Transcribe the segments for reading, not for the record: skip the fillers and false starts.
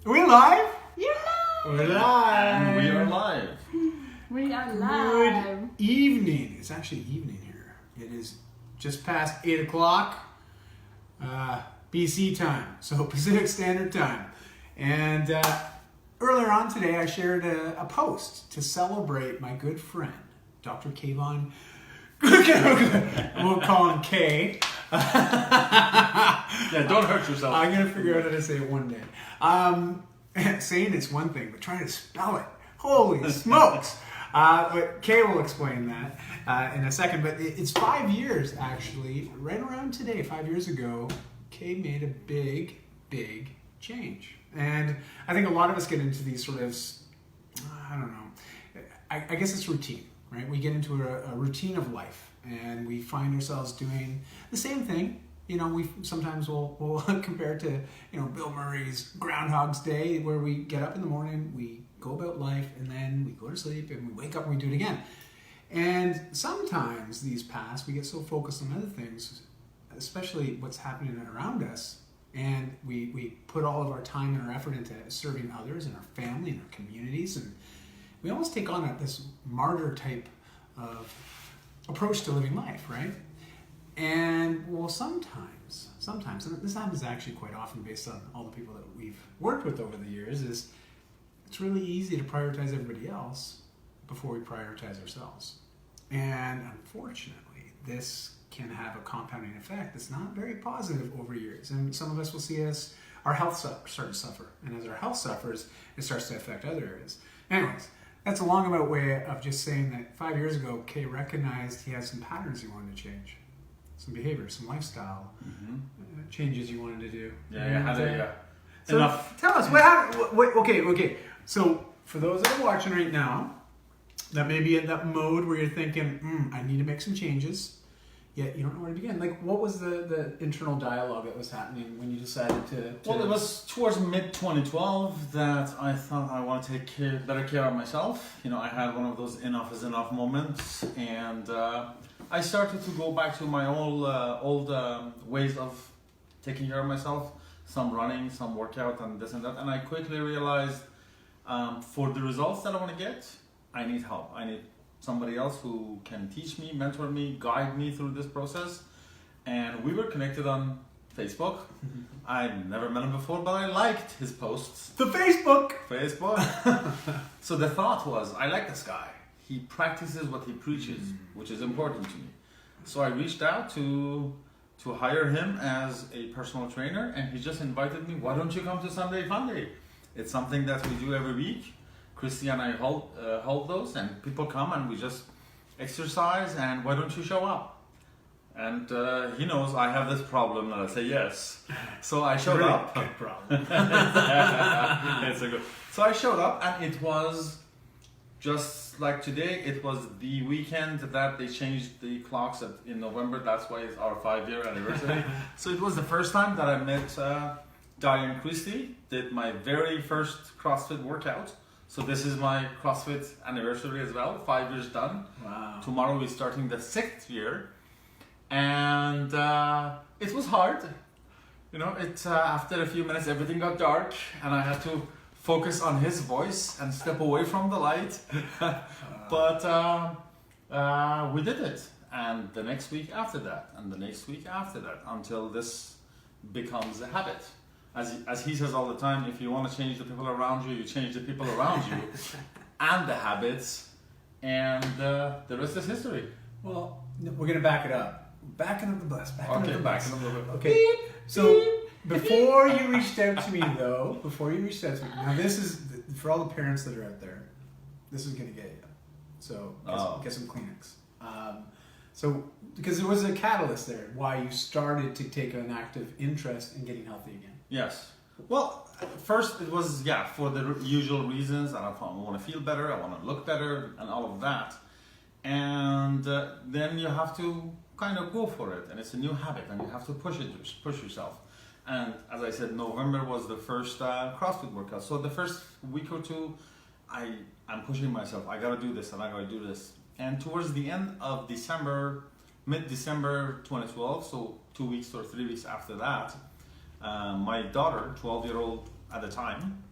Are we live? You're live! We're live! And we are live. We are live! Good evening. It's actually evening here. It is just past 8 o'clock BC time, so Pacific Standard Time. And earlier on today, I shared a post to celebrate my good friend, Dr. Kayvan. We'll call him K. Yeah, don't hurt yourself. I'm going to figure out how to say it one day. Saying it's one thing, but trying to spell it. Holy smokes! But Kay will explain that in a second. But it's 5 years, actually. Right around today, 5 years ago, Kay made a big, big change. And I think a lot of us get into these sort of, I don't know, I guess it's routine, right? We get into a routine of life, and we find ourselves doing the same thing. You know, we sometimes we'll compare it to, you know, Bill Murray's Groundhog's Day, where we get up in the morning, we go about life, and then we go to sleep, and we wake up and we do it again. And sometimes these past, we get so focused on other things, especially what's happening around us, and we put all of our time and our effort into serving others and our family and our communities, and we almost take on this martyr type of approach to living life, right? And well, sometimes, and this happens actually quite often based on all the people that we've worked with over the years, is it's really easy to prioritize everybody else before we prioritize ourselves. And unfortunately, this can have a compounding effect that's not very positive over years. And some of us will see our health start to suffer. And as our health suffers, it starts to affect other areas. Anyways, that's a long about way of just saying that 5 years ago, Kay recognized he had some patterns he wanted to change. Some behavior, some lifestyle changes you wanted to do. So enough. Tell us what happened. Okay. So for those that are watching right now, that may be in that mode where you're thinking, I need to make some changes, yet you don't know where to begin. Like, what was the internal dialogue that was happening when you decided to... Well, it was towards mid-2012 that I thought I want to take better care of myself. You know, I had one of those enough is enough moments, and I started to go back to my old ways of taking care of myself. Some running, some workout, and this and that. And I quickly realized for the results that I want to get, I need help. I need somebody else who can teach me, mentor me, guide me through this process. And we were connected on Facebook. I'd never met him before, but I liked his posts. The Facebook! So the thought was, I like this guy. He practices what he preaches, which is important to me. So I reached out to hire him as a personal trainer, and he just invited me, why don't you come to Sunday Funday? It's something that we do every week. Christy and I hold those, and people come and we just exercise, and why don't you show up? And he knows I have this problem, and I say yes. So I showed up. Good problem. It's a good. So I showed up, and it was just like today. It was the weekend that they changed the clocks in November. That's why it's our 5-year anniversary. So it was the first time that I met Diane Christie. Did my very first CrossFit workout. So this is my CrossFit anniversary as well. 5 years done. Wow. Tomorrow we're starting the 6th year. And it was hard. You know, after a few minutes everything got dark, and I had to focus on his voice and step away from the light. But we did it. And the next week after that, and the next week after that, until this becomes a habit. As he says all the time, if you want to change the people around you, you change the people around you and the habits, and the rest is history. Well, we're going to back it up. Backing up the bus. Backing up the bus. Okay. Beep, So before you reached out to me, though, now this is, for all the parents that are out there, this is going to get you. So get some Kleenex. So, because there was a catalyst there, why you started to take an active interest in getting healthy again. Yes. Well, first it was, for the usual reasons. I want to feel better, I want to look better, and all of that. And then you have to kind of go for it, and it's a new habit, and you have to push yourself. And as I said, November was the first CrossFit workout. So the first week or two, I'm pushing myself. I gotta do this, and I gotta do this. And towards the end of December, mid-December 2012, so 2 weeks or 3 weeks after that, my daughter, 12-year-old at the time,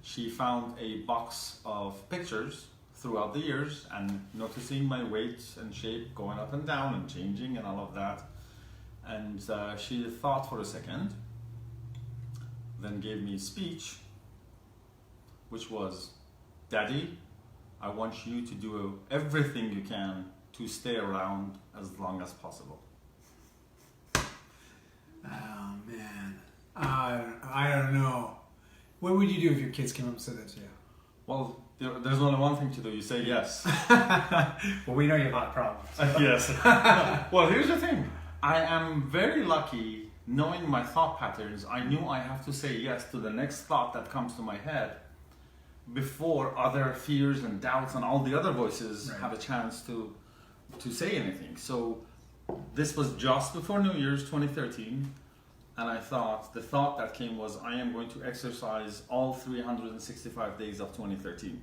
she found a box of pictures throughout the years and noticing my weight and shape going up and down and changing and all of that. And she thought for a second, then gave me a speech, which was, Daddy, I want you to do everything you can to stay around as long as possible. Oh man, I don't know. What would you do if your kids came up and said that to you? Well, there's only one thing to do. You say yes. Well, we know you have a lot of problems. Yes. Well, here's the thing. I am very lucky knowing my thought patterns. I knew I have to say yes to the next thought that comes to my head before other fears and doubts and all the other voices Right. have a chance to say anything. So this was just before New Year's 2013, and I thought, the thought that came was, I am going to exercise all 365 days of 2013.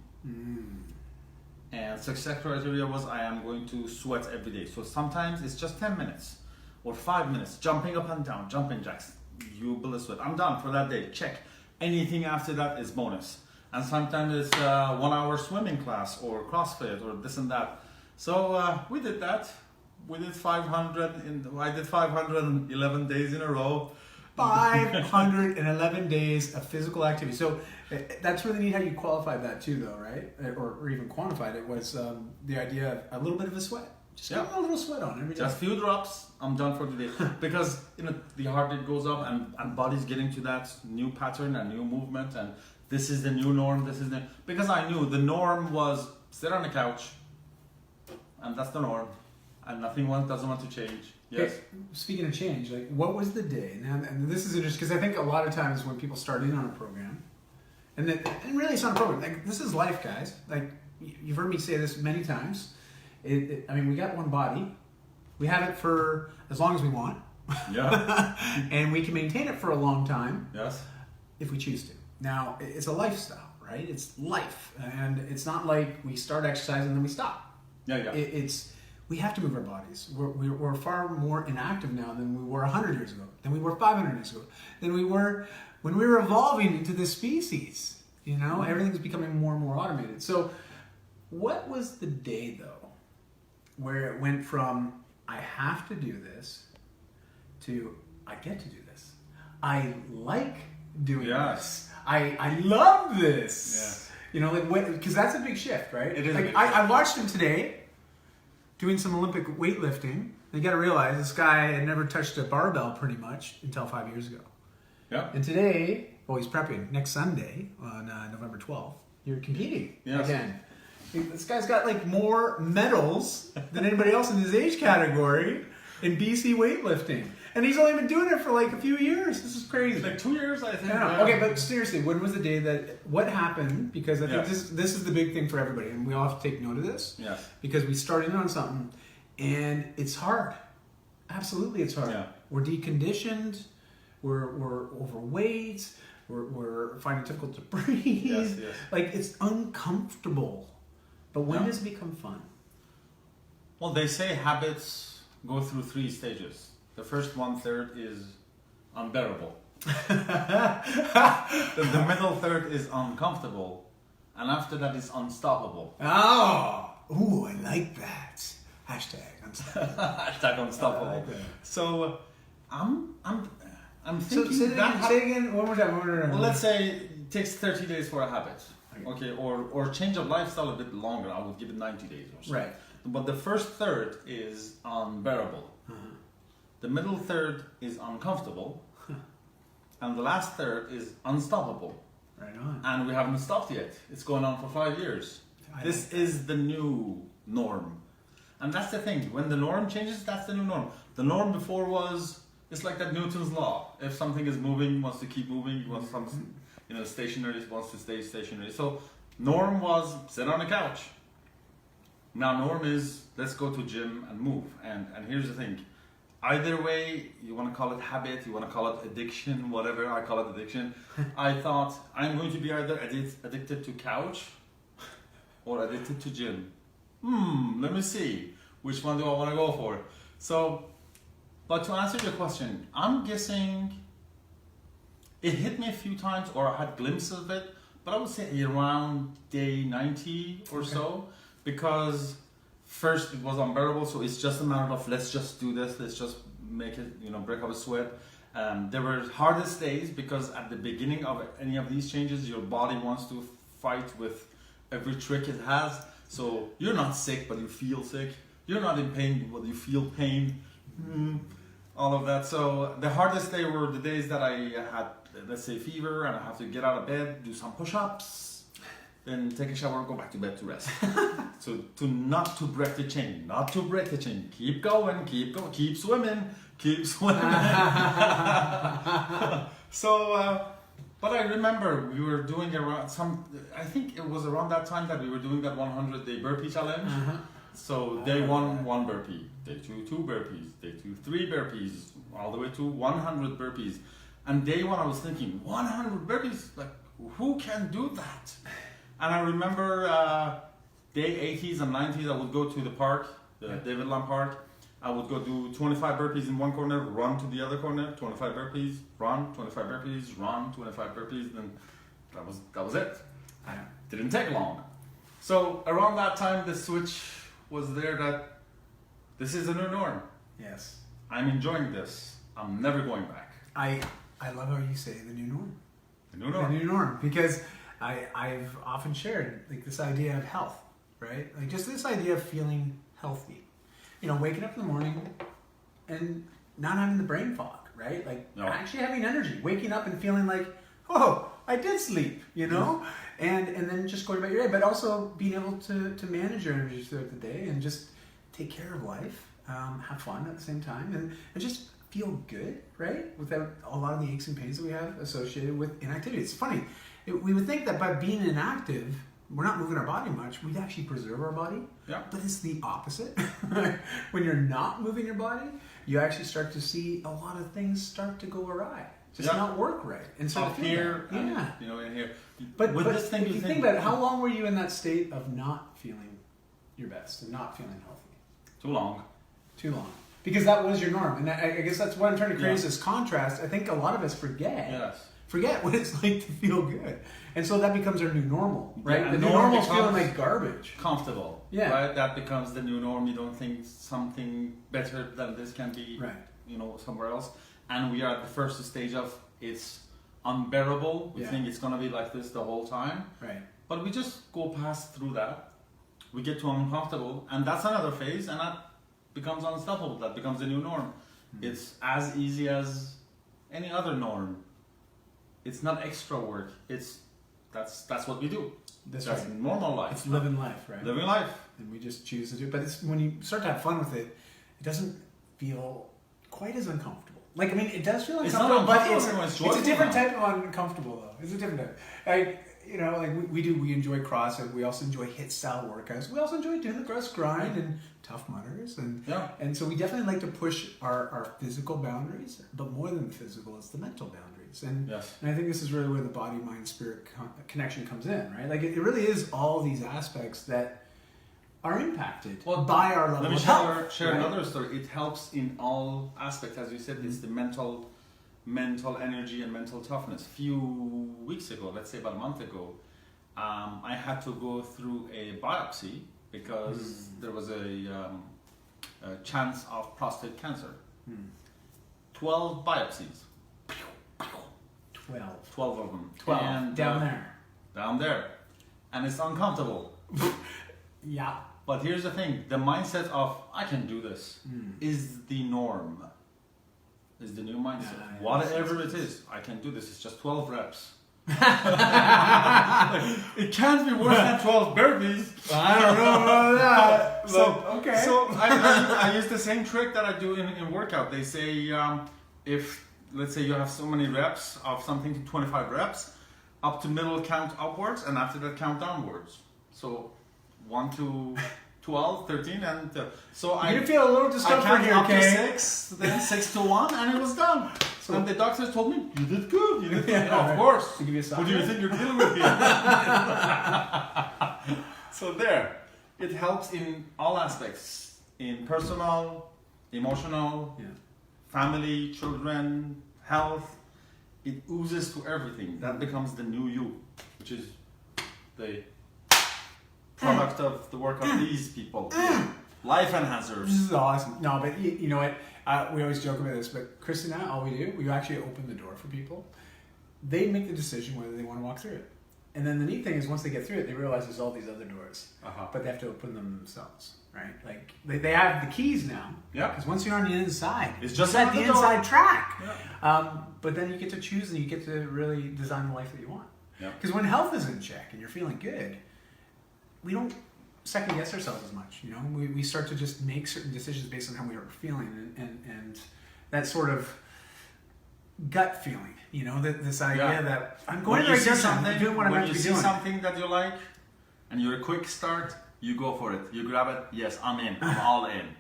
And success criteria was, I am going to sweat every day. So sometimes it's just 10 minutes or 5 minutes, jumping up and down, jumping jacks. You build a sweat. I'm done for that day. Check. Anything after that is bonus. And sometimes it's 1 hour swimming class or CrossFit or this and that. So we did that. We did 500. I did 511 days in a row. 511 days of physical activity. So that's really neat how you qualified that too, though, right? Or even quantified it, was the idea of a little bit of a sweat. Just get a little sweat on every day. Just few drops, I'm done for the day. Because the heart rate goes up and body's getting to that new pattern and new movement, and this is the new norm. Because I knew the norm was sit on the couch, and that's the norm, and nothing doesn't want to change. Yes. Okay, speaking of change, like what was the day? Now, and this is interesting because I think a lot of times when people start in on a program, and really it's not a program. Like this is life, guys. Like you've heard me say this many times. I mean, we got one body. We have it for as long as we want. Yeah. And we can maintain it for a long time. Yes. If we choose to. Now, it's a lifestyle, right? It's life, and it's not like we start exercising and then we stop. Yeah. We have to move our bodies. We're far more inactive now than we were 100 years ago, than we were 500 years ago, than we were when we were evolving into this species. Everything's becoming more and more automated. So what was the day, though, where it went from, I have to do this, to, I get to do this. I like doing this. I love this. Yeah. Because that's a big shift, right? It is like, a big I shift. watched him today doing some Olympic weightlifting. You got to realize this guy had never touched a barbell pretty much until 5 years ago. Yeah. And today, he's prepping. Next Sunday on November 12th, you're competing again. This guy's got like more medals than anybody else in his age category in BC weightlifting. And he's only been doing it for like a few years. This is crazy. Like 2 years, I think. Yeah. Okay, but seriously, when was the day what happened? Because I think this is the big thing for everybody, and we all have to take note of this. Yes. Because we started on something, and it's hard. Absolutely, it's hard. Yeah. We're deconditioned. We're overweight. We're finding it difficult to breathe. Yes. Like it's uncomfortable. But when Yeah. does it become fun? Well, they say habits go through 3 stages. The first 1/3 is unbearable. The middle third is uncomfortable. And after that is unstoppable. Oh, ooh, I like that. Hashtag unstoppable. Hashtag unstoppable. I like that. So I'm So thinking say again one more time. well, let's say it takes 30 days for a habit. Okay, or change of lifestyle a bit longer. I would give it 90 days or so. Right. But the first third is unbearable. The middle third is uncomfortable. And the last third is unstoppable. Right on. And we haven't stopped yet. It's going on for 5 years. This is the new norm. And that's the thing. When the norm changes, that's the new norm. The norm before was, it's like that Newton's law. If something is moving, it wants to keep moving. It wants something, stationary, it wants to stay stationary. So norm was sit on the couch. Now norm is let's go to gym and move. And here's the thing. Either way, you want to call it habit, you want to call it addiction, whatever, I call it addiction. I thought I'm going to be either addicted to couch or addicted to gym. Let me see. Which one do I want to go for? So, but to answer your question, I'm guessing it hit me a few times or I had glimpses of it, but I would say around day 90 or so, because first it was unbearable, so it's just a matter of let's just do this, let's just make it, break up a sweat. There were hardest days because at the beginning of any of these changes, your body wants to fight with every trick it has. So you're not sick, but you feel sick. You're not in pain, but you feel pain. All of that. So the hardest day were the days that I had, let's say, fever, and I have to get out of bed, do some push-ups, then take a shower, go back to bed to rest. So not to break the chain. Keep going, keep swimming. So, but I remember we were doing I think it was around that time that we were doing that 100-day burpee challenge. So day 1, 1 burpee, day 2, 2 burpees, day 2, 3 burpees, all the way to 100 burpees. And day 1 I was thinking, 100 burpees, like who can do that? And I remember day 80s and 90s I would go to the park, the David Lamb Park. I would go do 25 burpees in one corner, run to the other corner, 25 burpees, run, 25 burpees, run, 25 burpees, and that was it. Didn't take long. So around that time the switch was there that this is a new norm. Yes. I'm enjoying this. I'm never going back. I love how you say the new norm. The new norm. The new norm, because I've often shared like this idea of health, right? Like just this idea of feeling healthy. Waking up in the morning and not having the brain fog, right? Like actually having energy, waking up and feeling like, oh, I did sleep, and then just going about your day, but also being able to manage your energy throughout the day and just take care of life, have fun at the same time, and just feel good, right? Without a lot of the aches and pains that we have associated with inactivity. It's funny. We would think that by being inactive, we're not moving our body much, we'd actually preserve our body. Yeah. But it's the opposite. When you're not moving your body, you actually start to see a lot of things start to go awry. Just not work right. And so up here, in here. But this thing, if you think about it, how long were you in that state of not feeling your best and not feeling healthy? Too long. Too long. Because that was your norm. And I guess that's what I'm trying to create is this contrast. I think a lot of us forget what it's like to feel good. And so that becomes our new normal, right? Yeah, the new normal is feeling like garbage. Comfortable. Yeah. Right? That becomes the new norm. You don't think something better than this can be, somewhere else. And we are at the first stage of it's unbearable. We think it's going to be like this the whole time. Right. But we just go past through that. We get to uncomfortable. And that's another phase. And that becomes unstoppable. That becomes the new norm. It's as easy as any other norm. It's not extra work. That's what we do. That's right. Normal life. It's living life, right? Living life. And we just choose to do it. But it's, when you start to have fun with it, it doesn't feel quite as uncomfortable. Like, I mean, it does feel uncomfortable, but it's a different type of uncomfortable, though. It's a different type. Like, we enjoy CrossFit. We also enjoy HIIT style workouts. We also enjoy doing the gross grind and Tough Mudders. And so we definitely like to push our physical boundaries, but more than the physical, it's the mental boundaries. And I think this is really where the body, mind, spirit connection comes in, right? Like, it really is all these aspects that are impacted by our level of health. Let me share another story. It helps in all aspects, as you said. It's the mental energy and mental toughness. Few weeks ago, let's say about a month ago, I had to go through a biopsy because there was a chance of prostate cancer. 12 biopsies. 12 of them. 12 and, down there, and it's uncomfortable. Yeah. But here's the thing: the mindset of "I can do this" is the norm. Is the new mindset. Whatever it is, I can do this. It's just 12 reps. It can't be worse than 12 burpees. I don't know about that. So I use the same trick that I do in workout. They say if let's say you have so many reps of something to 25 reps, up to middle count upwards, and after that count downwards. So 1 to 12, 13, and so you feel a little discomfort here, up to okay? 6, then 6 to 1, and it was done. So and the doctors told me, you did good. You did good. Yeah, of course. To give you a What do you think you're dealing with here? So there, it helps in all aspects, in personal, emotional, family, children, health. it oozes to everything. That becomes the new you, which is the product of the work of these people. Life enhancers. This is awesome. No, but you know what? We always joke about this, but Chris and I, all we do, we actually open the door for people. They make the decision whether they want to walk through it. And then the neat thing is once they get through it, they realize there's all these other doors. But they have to open them themselves, right? Like, they have the keys now. Yeah. Because once you're on the inside, it's just at the inside track. Yeah. But then you get to choose and you get to really design the life that you want. Yeah. Because when health is in check and you're feeling good, we don't second guess ourselves as much. You know, we start to just make certain decisions based on how we are feeling and that sort of gut feeling. You know, this idea that I'm going to the right direction. I'm doing what I'm meant to be doing. When you see something that you like and you're a quick start, you go for it. You grab it. Yes, I'm in. I'm all in.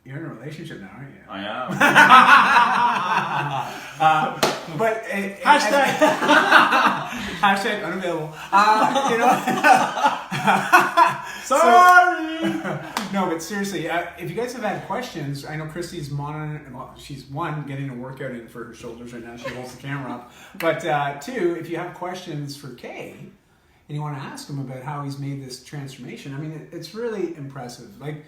You're in a relationship now, aren't you? I am. But hashtag unavailable. You know. Sorry. No, but seriously, if you guys have had questions, I know Christy's she's one, getting a workout in for her shoulders right now. She holds the camera up. But two, if you have questions for Kay and you want to ask him about how he's made this transformation, I mean, it's really impressive. Like,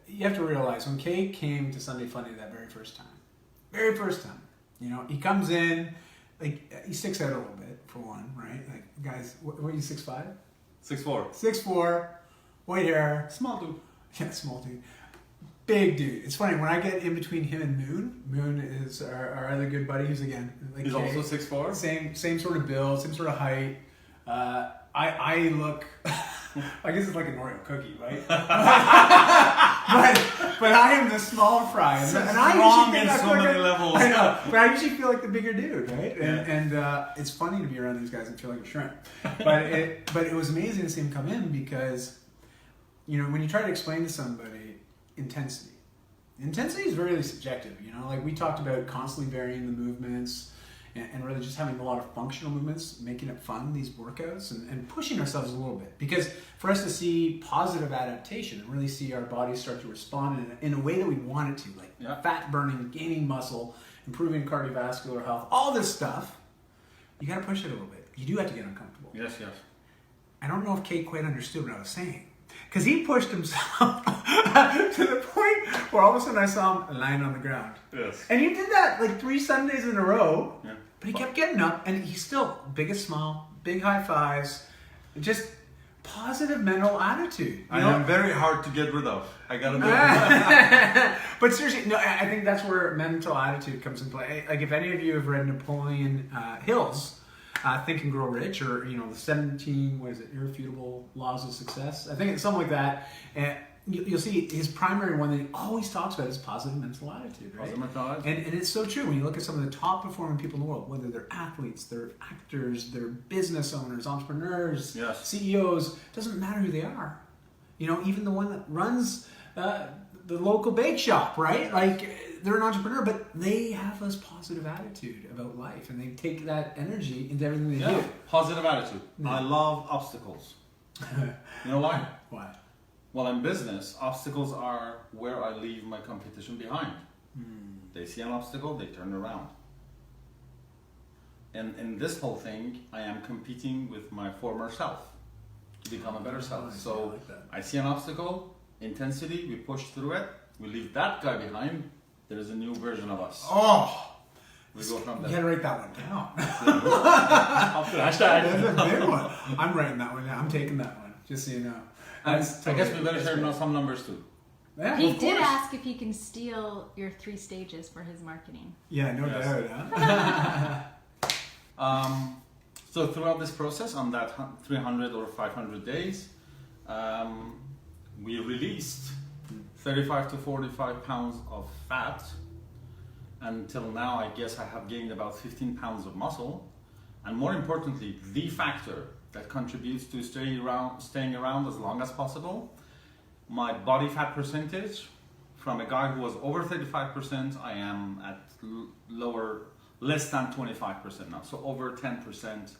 you have to realize when Kay came to Sunday Funny that very first time, you know, he comes in, like, he sticks out a little bit, for one, right? Like, guys, what are you, 6'5"? 6'4". 6'4", white hair. Small dude. Yeah, small dude. Big dude. It's funny, when I get in between him and Moon is our other good buddy, who's again, like He's Kay, also 6'4"? Same sort of build, same sort of height. I look, I guess it's like an Oreo cookie, right? but I am the small fry, and I usually think so many levels. I know, but I usually feel like the bigger dude, right? And it's funny to be around these guys and feel like a shrimp. But it was amazing to see him come in because, you know, when you try to explain to somebody intensity is really subjective. You know, like we talked about constantly varying the movements. And really just having a lot of functional movements, making it fun, these workouts, and pushing ourselves a little bit. Because for us to see positive adaptation and really see our bodies start to respond in a way that we want it to, like fat burning, gaining muscle, improving cardiovascular health, all this stuff, you got to push it a little bit. You do have to get uncomfortable. Yes. I don't know if Kate quite understood what I was saying. Because he pushed himself to the point where all of a sudden I saw him lying on the ground. Yes. And he did that like 3 Sundays in a row. Yeah. But he kept getting up, and he's still biggest smile, big high fives, just positive mental attitude. I am very hard to get rid of. I gotta do it. But seriously, no, I think that's where mental attitude comes into play. Like if any of you have read Napoleon Hill's Think and Grow Rich, or you know the 17 irrefutable laws of success. I think it's something like that. And you'll see his primary one that he always talks about is positive mental attitude, right? Positive mental attitude. And it's so true when you look at some of the top performing people in the world, whether they're athletes, they're actors, they're business owners, entrepreneurs, CEOs, doesn't matter who they are. You know, even the one that runs the local bake shop, right? Like they're an entrepreneur, but they have this positive attitude about life, and they take that energy into everything they do. Positive attitude. Yeah. I love obstacles. You know why? Why? Well, in business, obstacles are where I leave my competition behind. They see an obstacle, they turn around. And in this whole thing, I am competing with my former self to become a better self. So I see an obstacle, intensity, we push through it, we leave that guy behind, there is a new version of us. Oh! We go from there. You gotta write that one down. That's a big one. I'm writing that one down. I'm taking that one, just so you know. I guess we better share some numbers too. Yeah, He did ask if he can steal your 3 stages for his marketing. Yeah, no doubt. Huh? So throughout this process, on that 300 or 500 days, we released 35 to 45 pounds of fat. Until now, I guess I have gained about 15 pounds of muscle. And more importantly, the factor that contributes to staying around as long as possible, my body fat percentage, from a guy who was over 35%, I am at less than 25% now, so over 10%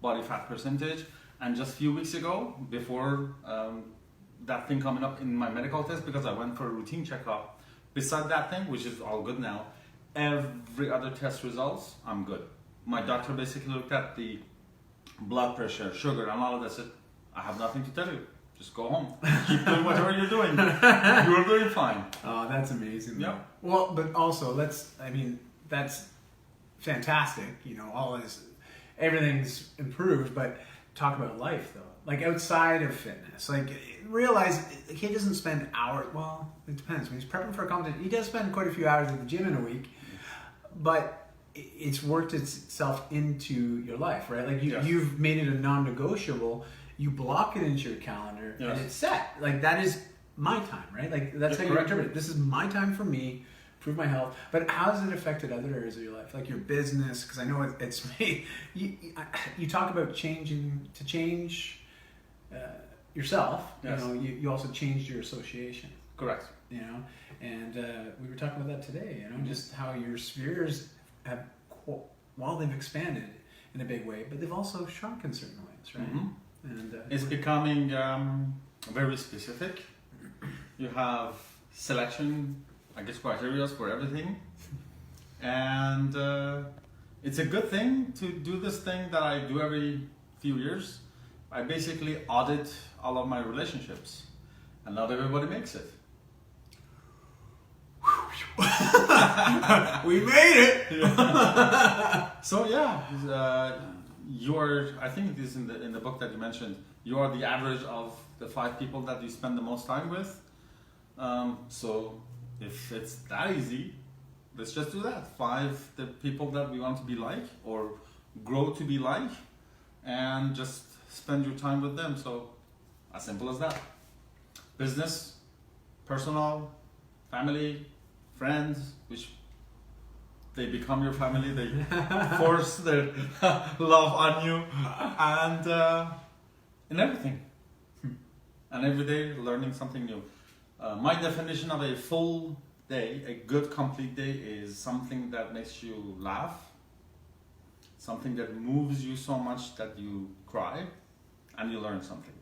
body fat percentage. And just a few weeks ago, before that thing coming up in my medical test, because I went for a routine checkup, beside that thing, which is all good now, every other test results, I'm good. My doctor basically looked at the blood pressure, sugar, and all of that. Said, I have nothing to tell you. Just go home. Keep doing whatever you're doing. You're doing fine. Oh, that's amazing. Yeah. Well, but also that's fantastic. You know, everything's improved, but talk about life though. Like outside of fitness, like realize the kid doesn't spend hours. Well, it depends. When he's prepping for a competition, he does spend quite a few hours at the gym in a week, but it's worked itself into your life, right? Like you've made it a non-negotiable. You block it into your calendar, and it's set. Like that is my time, right? Like that's how you interpret it. This is my time for me, improve my health. But how has it affected other areas of your life, like your business? Because I know it's me. You talk about change yourself. Yes. You know, you also changed your association. Correct. You know, and we were talking about that today. You know, just how your spheres have, while they've expanded in a big way, but they've also shrunk in certain ways, right? Mm-hmm. And it's becoming very specific. You have selection, I guess, criteria for everything, and it's a good thing to do this thing that I do every few years. I basically audit all of my relationships, and not everybody makes it. We made it. So you're. I think it is in the book that you mentioned. You are the average of the 5 people that you spend the most time with. So if it's that easy, let's just do that. 5 the people that we want to be like or grow to be like, and just spend your time with them. So as simple as that. Business, personal, family, friends, which they become your family, they force their love on you, and in everything. And every day learning something new. My definition of a full day, a good complete day, is something that makes you laugh, something that moves you so much that you cry, and you learn something.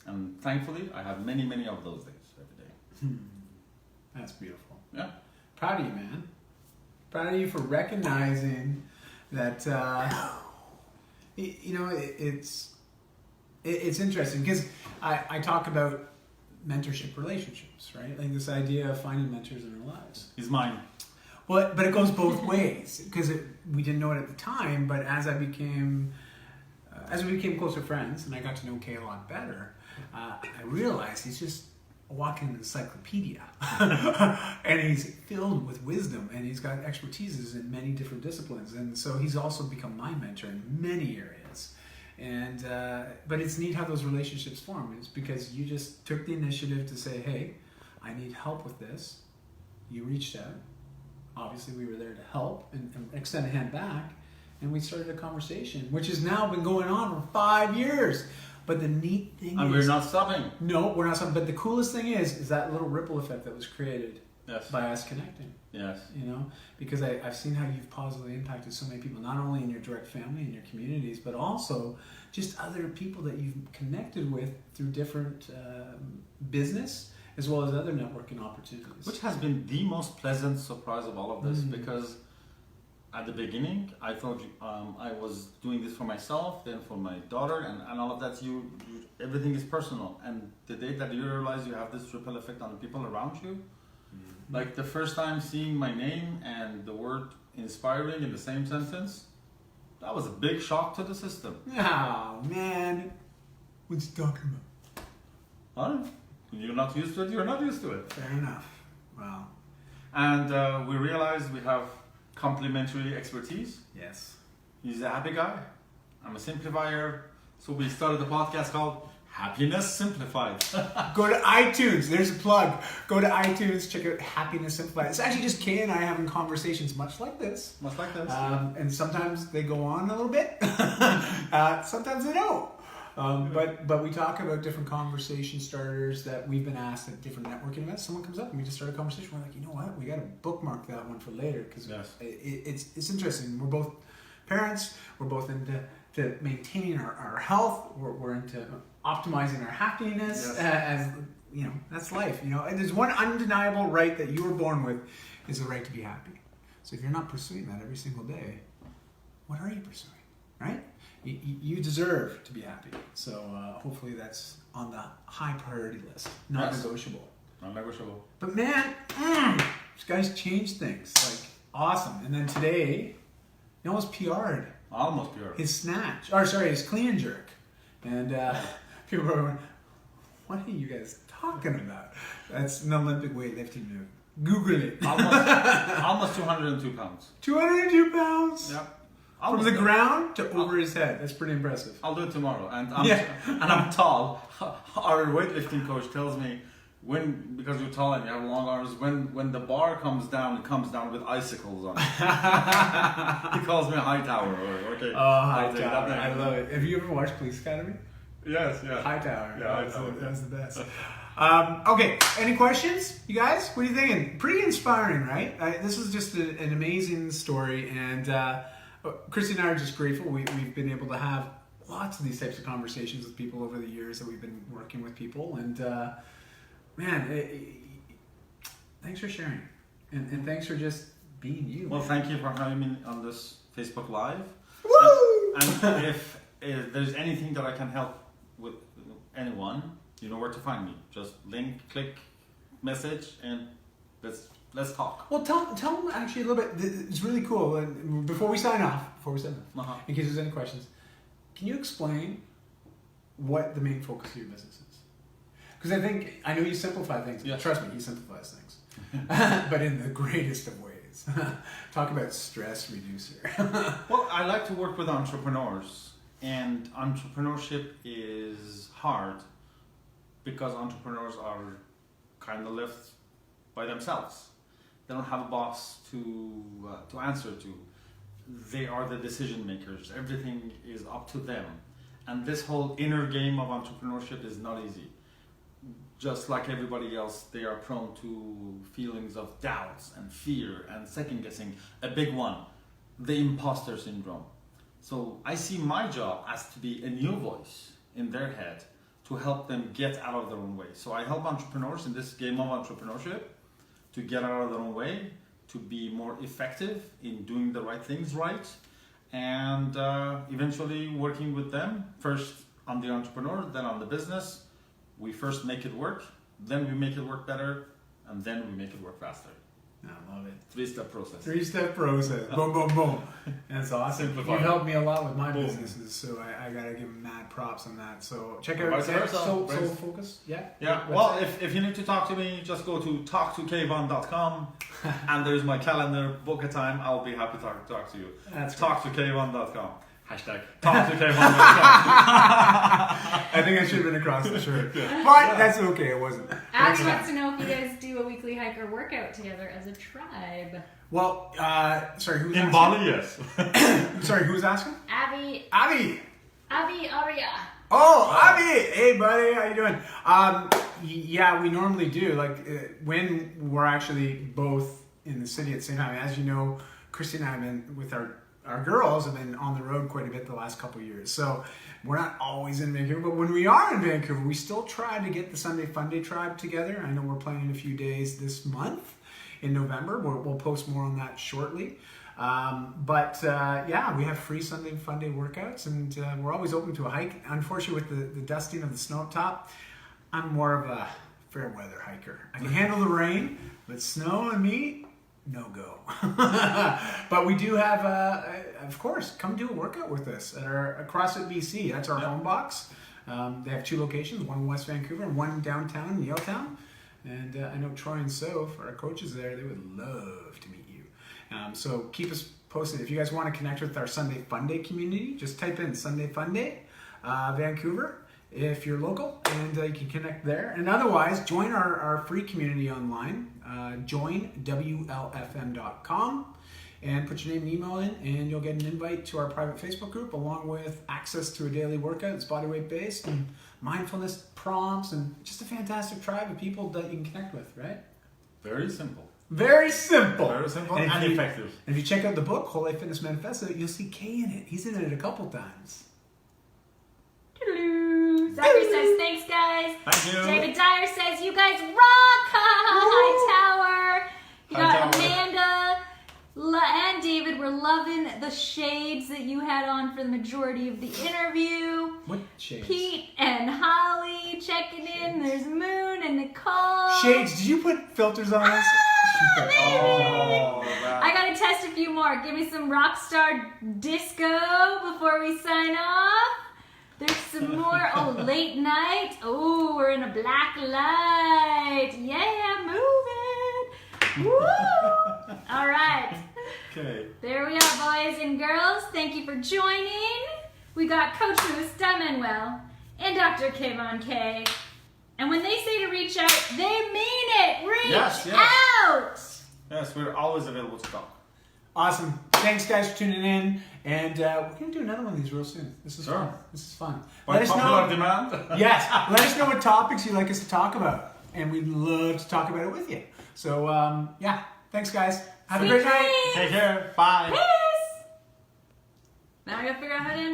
And thankfully, I have many, many of those days every day. That's beautiful. Yeah. Proud of you, man. Proud of you for recognizing that. You know, it's interesting because I talk about mentorship relationships, right? Like this idea of finding mentors in our lives. He's mine. Well, but it goes both ways because we didn't know it at the time. But as we became closer friends, and I got to know Kay a lot better, I realized he's just a walking encyclopedia, and he's filled with wisdom, and he's got expertises in many different disciplines, and so he's also become my mentor in many areas. And but it's neat how those relationships form. It's because you just took the initiative to say, "Hey, I need help with this." You reached out. Obviously, we were there to help and extend a hand back, and we started a conversation, which has now been going on for 5 years. But the neat thing is... And we're not stopping. No, we're not stopping. But the coolest thing is that little ripple effect that was created by us connecting. Yes. You know? Because I've seen how you've positively impacted so many people, not only in your direct family and your communities, but also just other people that you've connected with through different business as well as other networking opportunities. Which has been the most pleasant surprise of all of this, because at the beginning I thought I was doing this for myself, then for my daughter, and all of that. You everything is personal, and the day that you realize you have this ripple effect on the people around you, like the first time seeing my name and the word inspiring in the same sentence, that was a big shock to the system. Oh man, what's he talking about? Huh? You're not used to it, you're not used to it. Fair enough. Wow. And we realized we have complementary expertise. Yes. He's a happy guy. I'm a simplifier. So we started a podcast called Happiness Simplified. Go to iTunes. There's a plug. Go to iTunes. Check out Happiness Simplified. It's actually just Kay and I having conversations much like this. Much like this. And sometimes they go on a little bit. Sometimes they don't. But we talk about different conversation starters that we've been asked at different networking events. Someone comes up and we just start a conversation. We're like, you know what? We got to bookmark that one for later because it's interesting. We're both parents. We're both into maintaining our health. We're into optimizing our happiness. As you know, that's life. You know, and there's one undeniable right that you were born with is the right to be happy. So if you're not pursuing that every single day, what are you pursuing, right? You deserve to be happy. So hopefully that's on the high priority list, not negotiable. Not negotiable. But man, this guy's changed things. Like, awesome. And then today, he almost PR'd. Almost PR'd. His clean and jerk. And people were going, what are you guys talking about? That's an Olympic weightlifting move. Google it. Almost 202 pounds. 202 pounds? Yep. From the ground to over his head. That's pretty impressive. I'll do it tomorrow. And I'm tall. Our weightlifting coach tells me, because you're tall and you have long arms, when the bar comes down, it comes down with icicles on it. He calls me a high tower. Okay. Oh, high tower. I love it. Have you ever watched Police Academy? Yes, yeah. High tower. Yeah, that was the best. Okay, any questions, you guys? What are you thinking? Pretty inspiring, right? This is just an amazing story, and Christy and I are just grateful. We've been able to have lots of these types of conversations with people over the years that we've been working with people, and thanks for sharing, and thanks for just being you. Well, thank you for having me on this Facebook Live. Woo! And if there's anything that I can help with anyone, you know where to find me. Just link, click, message, and let's talk. Well, tell them actually a little bit. It's really cool. And before we sign off, in case there's any questions, can you explain what the main focus of your business is? Because I know you simplify things. Yes. Trust me, he simplifies things, but in the greatest of ways. Talk about stress reducer. Well, I like to work with entrepreneurs, and entrepreneurship is hard because entrepreneurs are kind of left by themselves. They don't have a boss to answer to. They are the decision makers. Everything is up to them. And this whole inner game of entrepreneurship is not easy. Just like everybody else, they are prone to feelings of doubts and fear and second guessing. A big one, the imposter syndrome. So I see my job as to be a new voice in their head to help them get out of their own way. So I help entrepreneurs in this game of entrepreneurship to get out of their own way, to be more effective in doing the right things right, and eventually working with them, first on the entrepreneur, then on the business. We first make it work, then we make it work better, and then we make it work faster. I love it. Three-step process. Three-step process. Boom, boom, boom. That's awesome. Simplify. You've helped me a lot with my businesses, so I gotta give mad props on that. So check out Soul Focus. Yeah. Yeah. Well, if you need to talk to me, just go to talktokayvan.com, and there's my calendar. Book a time. I'll be happy to talk to you. That's talktokayvan.com. Hashtag talktokayvan.com. I think I should have been across the shirt, but that's okay. It wasn't. Abby wants to know if you guys do a weekly hike or workout together as a tribe. Well, sorry, who's in asking? Bali? Yes. Sorry, who's asking? Abby Aria. Oh, Abby! Hey, buddy, how you doing? Yeah, we normally do. Like when we're actually both in the city at the same time. As you know, Christy and I have been with our girls have been on the road quite a bit the last couple of years. So we're not always in Vancouver, but when we are in Vancouver, we still try to get the Sunday Funday tribe together. I know we're planning a few days this month in November. We'll post more on that shortly. Yeah, we have free Sunday Funday workouts, and we're always open to a hike. Unfortunately, with the dusting of the snow up top, I'm more of a fair weather hiker. I can handle the rain, but snow and me, no go. But we do have, of course, come do a workout with us at our CrossFit BC. That's our home box. They have 2 locations, one in West Vancouver and one downtown in Yaletown. And I know Troy and Soph, our coaches there, they would love to meet you. So keep us posted. If you guys want to connect with our Sunday Funday community, just type in Sunday Funday Vancouver if you're local, and you can connect there. And otherwise, join our free community online. Join WLFM.com and put your name and email in, and you'll get an invite to our private Facebook group, along with access to a daily workout that's bodyweight based and mindfulness prompts, and just a fantastic tribe of people that you can connect with, right? Very simple. Very simple. Very simple and effective. And if you check out the book, Whole Life Fitness Manifesto, you'll see Kay in it. He's in it a couple times. Zachary says, thanks, guys. Thank you. David Dyer says, you guys rock. High Tower. You got Amanda David, we're loving the shades that you had on for the majority of the interview. What shades? Pete and Holly checking in. There's Moon and Nicole. Shades. Did you put filters on this? Ah, baby. Oh, I gotta test a few more. Give me some Rockstar Disco before we sign off. There's some more. Oh, late night. Oh, we're in a black light. Yeah, moving. Woo! All right. Okay. There we are, boys and girls. Thank you for joining. We got Coach Moose, Manuel, and Dr. Kayvan K. And when they say to reach out, they mean it. Reach out. Yes, we're always available to talk. Awesome. Thanks, guys, for tuning in. And we're going to do another one of these real soon. This is Sure. fun. This is fun. By Let us popular know. demand. Yes. Let us know what topics you'd like us to talk about. And we'd love to talk about it with you. So, yeah. Thanks, guys. Have a Sweet great night. dreams. Take care. Bye. Peace. Now I gotta figure out how to end